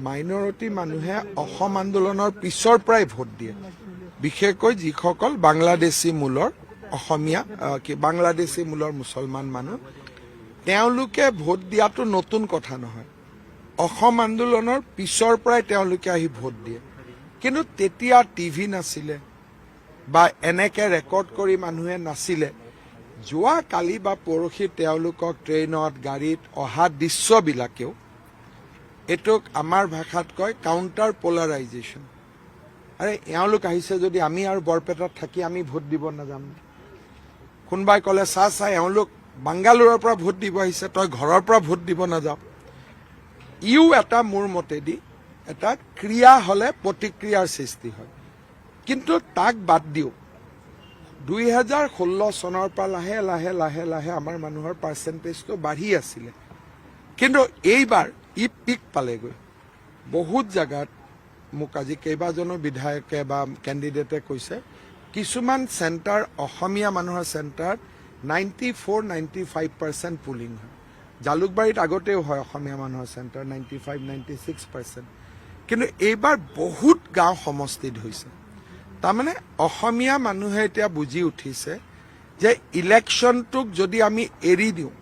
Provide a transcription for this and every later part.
Minority মানুহে অসম আন্দোলনৰ পিছৰ পৰাই ভোট দিয়ে, বিশেষকৈ যিসকল বাংলাদেশী মূলৰ অসমীয়া বাংলাদেশী মূলৰ মুছলমান মানুহ, তেওঁলোকে ভোট দিয়াটো নতুন কথা নহয়। অসম আন্দোলনৰ পিছৰ পৰাই তেওঁলোকে আহি ভোট দিয়ে। কিন্তু তেতিয়া টিভি নাছিলে বা এনেকে ৰেকৰ্ড কৰি মানুহে নাছিলে। যোৱা কালি বা পৰহি তেওঁলোকক ট্ৰেইনত গাড়ীত অহা দৃশ্যবিলাকেও এইটোক আমাৰ ভাষাত কয় কাউণ্টাৰ পলাৰাইজেশ্যন। আৰে এওঁলোক আহিছে যদি আমি আৰু বৰপেটাত থাকি আমি ভোট দিব নাযাম। কোনোবাই ক'লে চা এওঁলোক বাংগালোৰৰ পৰা ভোট দিব আহিছে, তই ঘৰৰ পৰা ভোট দিব নাযাওঁ। ইও এটা মোৰ মতেদি এটা ক্ৰিয়া হ'লে প্ৰতিক্ৰিয়াৰ সৃষ্টি হয়। কিন্তু তাক বাদ দিওঁ, 2016 চনৰ পৰা লাহে লাহে লাহে লাহে আমাৰ মানুহৰ পাৰ্চেণ্টেজটো বাঢ়ি আছিলে। কিন্তু এইবাৰ ই পিক পালেগৈ। বহুত জেগাত মোক আজি কেইবাজনো বিধায়কে বা কেণ্ডিডেটে কৈছে, কিছুমান চেণ্টাৰ অসমীয়া মানুহৰ চেণ্টাৰত 94-95% পুলিং হয়। জালুকবাৰীত আগতেও হয় অসমীয়া মানুহৰ চেণ্টাৰ 95-96%। কিন্তু এইবাৰ বহুত গাঁও সমষ্টিত হৈছে। তাৰমানে অসমীয়া মানুহে এতিয়া বুজি উঠিছে যে ইলেকশ্যনটোক যদি আমি এৰি দিওঁ,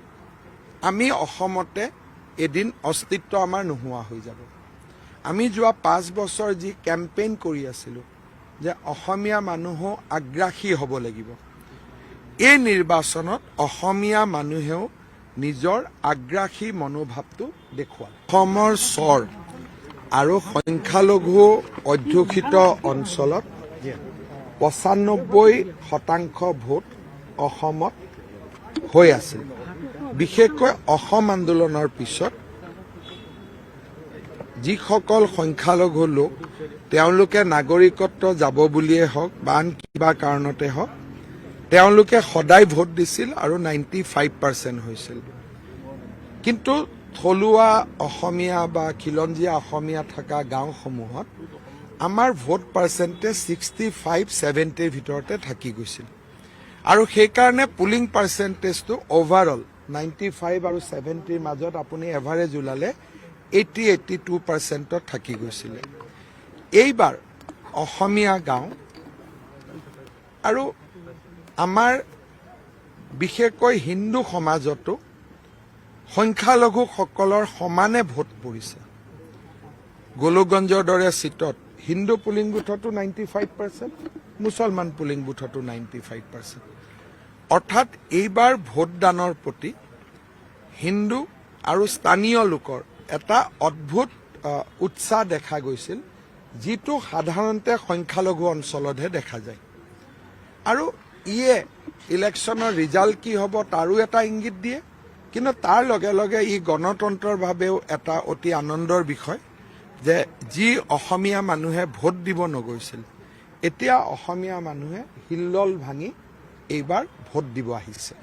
আমি অসমতে এদিন অস্তিত্ব আমাৰ নোহোৱা হৈ যাব। আমি যোৱা 5 বছৰ যি কেম্পেইন কৰি আছিলোঁ যে অসমীয়া মানুহো আগ্ৰাসী হ'ব লাগিব, এই নিৰ্বাচনত অসমীয়া মানুহেও নিজৰ আগ্ৰাসী মনোভাৱটো দেখুৱালে। অসমৰ স্বৰ আৰু সংখ্যালঘু অধ্যুষিত অঞ্চলত 95% ভোট অসমত হৈ আছিল। বিশেষকৈ অসম আন্দোলনৰ পিছত যিসকল সংখ্যালঘু লোক তেওঁলোকে নাগৰিকত্ব যাব বুলিয়ে হওক বা আন কিবা কাৰণতে হওক, তেওঁলোকে সদায় ভোট দিছিল আৰু 95% হৈছিল। কিন্তু থলুৱা অসমীয়া বা খিলঞ্জীয়া অসমীয়া থকা গাঁওসমূহত আমাৰ ভোট পাৰ্চেণ্টেজ 65-70ৰ ভিতৰতে থাকি গৈছিল। আৰু সেইকাৰণে পুলিং পাৰ্চেণ্টেজটো অভাৰঅল 95 আৰু 70ৰ মাজত আপুনি এভাৰেজ ওলালে 80-82%ত থাকি গৈছিলে। এইবাৰ অসমীয়া গাঁও আৰু আমাৰ বিশেষকৈ হিন্দু সমাজতো সংখ্যালঘুসকলৰ সমানে ভোট পৰিছে। গোলকগঞ্জৰ দৰে চিটত হিন্দু পুলিং বুথতো 95%, মুছলমান পুলিং বুথতো 95%। অৰ্থাৎ এইবাৰ ভোটদানৰ প্ৰতি হিন্দু আৰু স্থানীয় লোকৰ এটা অদ্ভুত উৎসাহ দেখা গৈছিল, যিটো সাধাৰণতে সংখ্যালঘু অঞ্চলতহে দেখা যায়। আৰু ইয়ে ইলেকশ্যনৰ ৰিজাল্ট কি হ'ব তাৰো এটা ইংগিত দিয়ে। কিন্তু তাৰ লগে লগে ই গণতন্ত্ৰৰ বাবেও এটা অতি আনন্দৰ বিষয় যে যি অসমীয়া মানুহে ভোট দিব নগৈছিল, এতিয়া অসমীয়া মানুহে হিল্লল ভাঙি এইবাৰ ভোট দিব আহিছে।